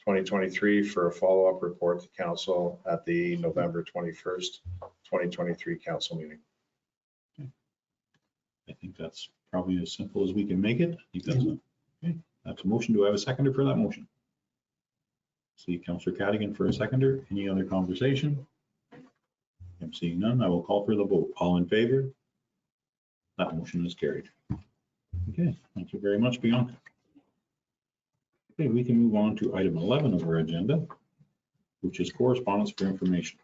2023 for a follow-up report to council at the November 21st, 2023 council meeting.
I think that's probably as simple as we can make it. I think that's a motion. Do I have a seconder for that motion? See Councillor Cadigan for a seconder. Any other conversation? I'm seeing none. I will call for the vote. All in favor? That motion is carried. Okay, thank you very much, Bianca. Okay, we can move on to item 11 of our agenda, which is correspondence for information.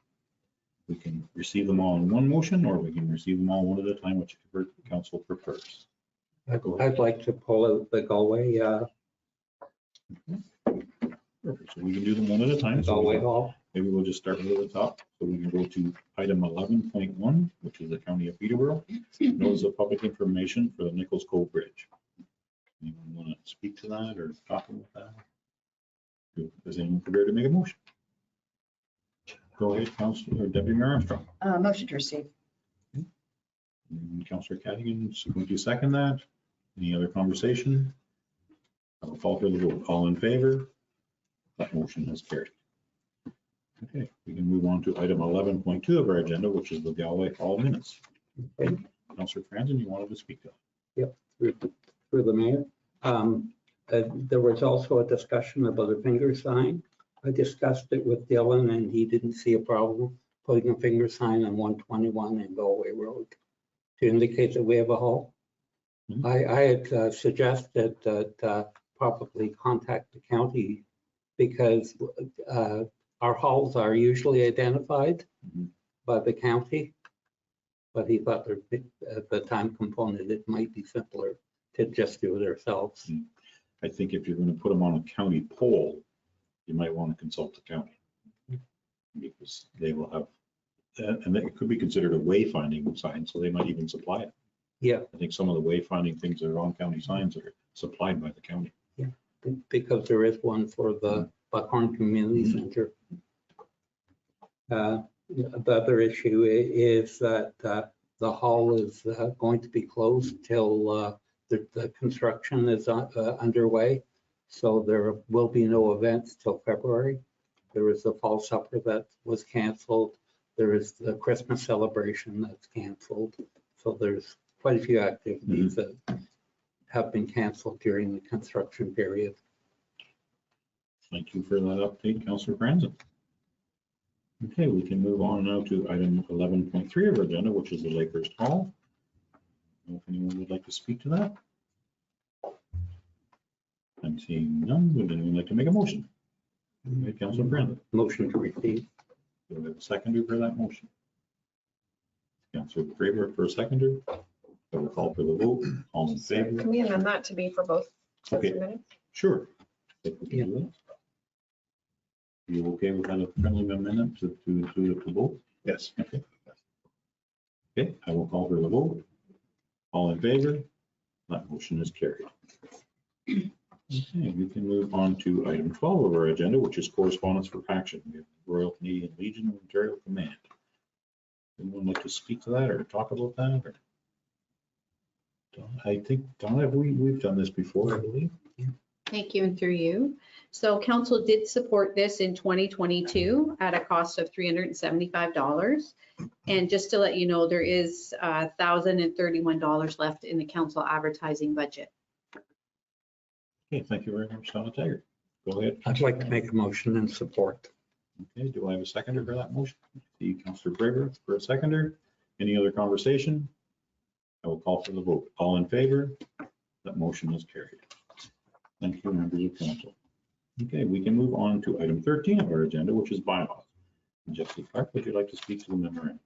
We can receive them all in one motion, or we can receive them all one at a time, whichever the council prefers.
I'd like to pull out the Galway,
Perfect. So we can do them one at a time. So
Galway Hall.
maybe we'll just start with the top. So we can go to item 11.1, which is the County of Peterborough. Notice of public information for the Nichols Cove Bridge. Anyone want to speak to that or talk about that? Is anyone prepared to make a motion? Go ahead, Councillor or Deputy Mayor Armstrong.
Motion to receive.
And Councillor Cadigan, so would you second that? Any other conversation? I will call for the vote. All in favor? That motion is carried. Okay, we can move on to item 11.2 of our agenda, which is the Galway Hall minutes.
Okay.
Councillor Franzen, you wanted to speak to that?
Through the mayor. There was also a discussion about a finger sign. I discussed it with Dylan and he didn't see a problem. putting a finger sign on 121 and Galway Road to indicate that we have a hall.
Mhm.
I had suggested that probably contact the county because our halls are usually identified
Mhm.
by the county. But he thought the time component, it might be simpler to just do it ourselves.
I think if you're going to put them on a county pole, you might want to consult the county. Because they will have, and it could be considered a wayfinding sign, so they might even supply it.
Yeah,
I think some of the wayfinding things that are on county signs are supplied by the county.
because there is one for the Buckhorn Community
Mhm.
Center. The other issue is that the hall is going to be closed till the construction is underway. So there will be no events till February. There is the fall supper that was canceled. There is the Christmas celebration that's canceled. So there's quite a few activities that have been canceled during the construction period.
Thank you for that update, Councillor Franzen. Okay, we can move on now to item 11.3 of our agenda, which is the Lakehurst Hall. I don't know if anyone would like to speak to that. I'm seeing none. Would anyone like to make a motion? Okay, Councillor Franzen.
Motion to receive.
Do we have a seconder for that motion? Councillor Graber for a seconder. I will call for the vote. All in favor?
Can we amend that to be for both sets of
Okay.
minutes?
Sure. If we can do that. You okay with that friendly amendment to include the vote?
Yes.
Okay. Okay, I will call for the vote. All in favor? That motion is carried. Okay, we can move on to item 12 of our agenda, which is correspondence for action. We have Royal Canadian Legion of Ontario Command. Anyone like to speak to that or talk about that? Or? I think, Donna, we've done this before, I believe.
Thank you, and through you. So council did support this in 2022 at a cost of $375. And just to let you know, there is $1,031 left in the council advertising budget.
Okay, thank you very much, Donna Taggart. Go ahead.
I'd like to make a motion in support.
Okay, do I have a seconder for that motion? See Councillor Braver for a seconder. Any other conversation? I will call for the vote. All in favor? That motion is carried. Thank you, members of council. Okay, we can move on to item 13 of our agenda, which is bylaws. Jesse Clark, would you like to speak to the memorandum?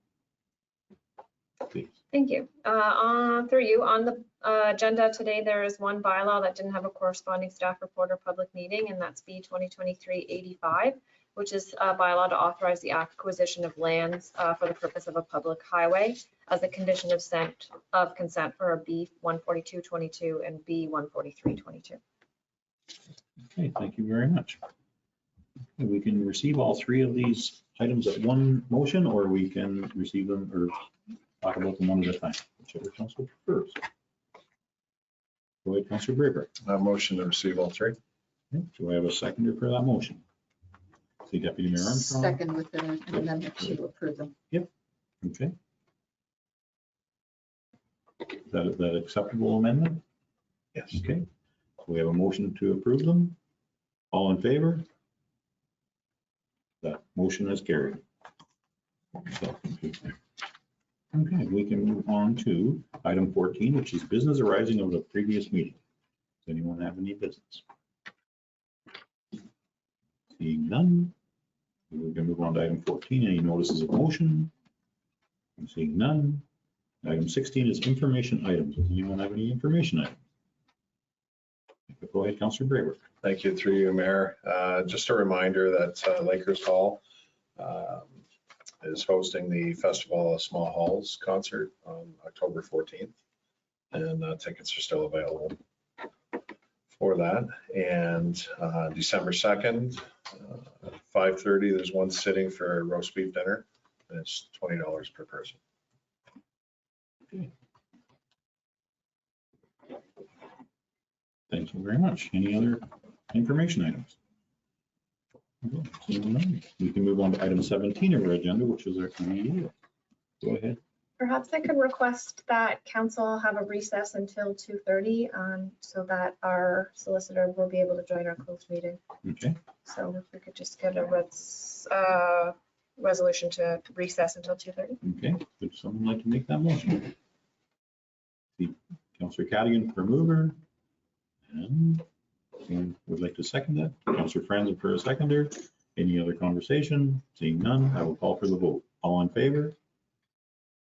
Please.
Thank you. Through you, on the agenda today, there is one bylaw that didn't have a corresponding staff report or public meeting, and that's B 2023-85, which is a bylaw to authorize the acquisition of lands for the purpose of a public highway as a condition of consent for a B 14222 and B 14322.
Okay, thank you very much. Okay, we can receive all three of these items at one motion, or we can receive them or talk about them one at a time, whichever council prefers. Go ahead, Councillor Braver.
Motion to receive all three.
Okay, do I have a seconder for that motion? See Deputy Mayor Armstrong.
Second with an amendment to approve them.
Okay. Is that acceptable amendment?
Yes.
Okay. We have a motion to approve them. All in favor? That motion is carried. Okay, we can move on to item 14, which is business arising of the previous meeting. Does anyone have any business? Seeing none, we're going to move on to item 14, any notices of motion? I'm seeing none. Item 16 is information items. Does anyone have any information items? Go ahead, Councillor Braver.
Thank you, through you, Mayor. Just a reminder that Lakehurst Hall is hosting the Festival of Small Halls concert on October 14th, and tickets are still available for that. And December 2nd, at 5:30, there's one sitting for roast beef dinner, and it's $20 per person.
Thank you very much. Any other information items? Okay, seeing none, we can move on to item 17 of our agenda, which is our committee. Go ahead.
Perhaps I could request that council have a recess until 2:30 so that our solicitor will be able to join our closed meeting.
Okay,
So if we could just get a resolution to recess until 2:30.
Okay, would someone like to make that motion? See, Councillor Cadigan for mover. And someone would like to second that. Councillor Franzen for a seconder. Any other conversation? Seeing none, I will call for the vote. All in favor?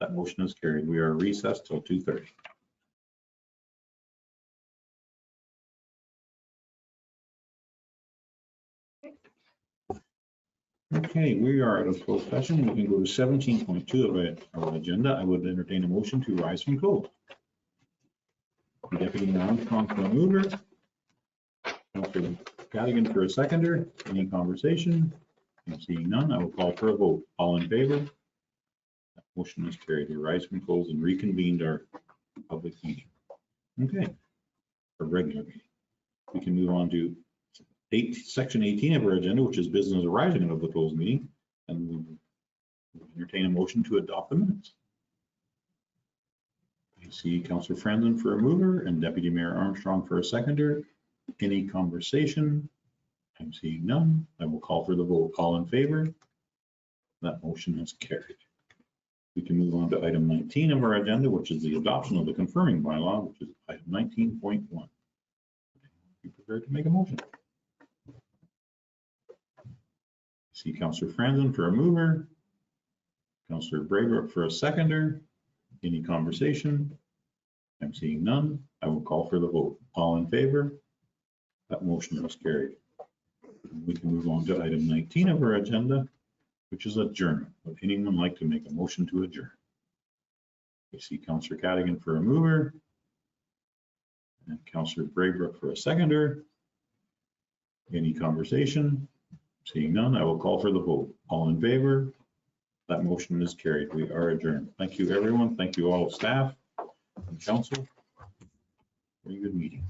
That motion is carried. We are recessed till 2:30. Okay, we are out of closed session. We can go to 17.2 of our agenda. I would entertain a motion to rise from closed. Deputy Mayor Armstrong for a mover. Councillor Cadigan for a seconder. Any conversation? I'm seeing none. I will call for a vote. All in favor? That motion is carried. We rise from closed and reconvened our public meeting. Okay, our regular meeting. We can move on to section 18 of our agenda, which is business arising out of the closed meeting, and we will entertain a motion to adopt the minutes. I see Councillor Franzen for a mover and Deputy Mayor Armstrong for a seconder. Any conversation? I'm seeing none. I will call for the vote. All in favor? That motion is carried. We can move on to item 19 of our agenda, which is the adoption of the confirming bylaw, which is item 19.1. Be prepared to make a motion. See Councillor Franzen for a mover, Councillor Braybrook for a seconder. Any conversation? I'm seeing none. I will call for the vote. All in favor? That motion is carried. We can move on to item 19 of our agenda, which is adjournment. Would anyone like to make a motion to adjourn? I see Councillor Cadigan for a mover and Councillor Braybrook for a seconder. Any conversation? Seeing none, I will call for the vote. All in favor? That motion is carried. We are adjourned. Thank you, everyone. Thank you all staff and council. Very good meeting.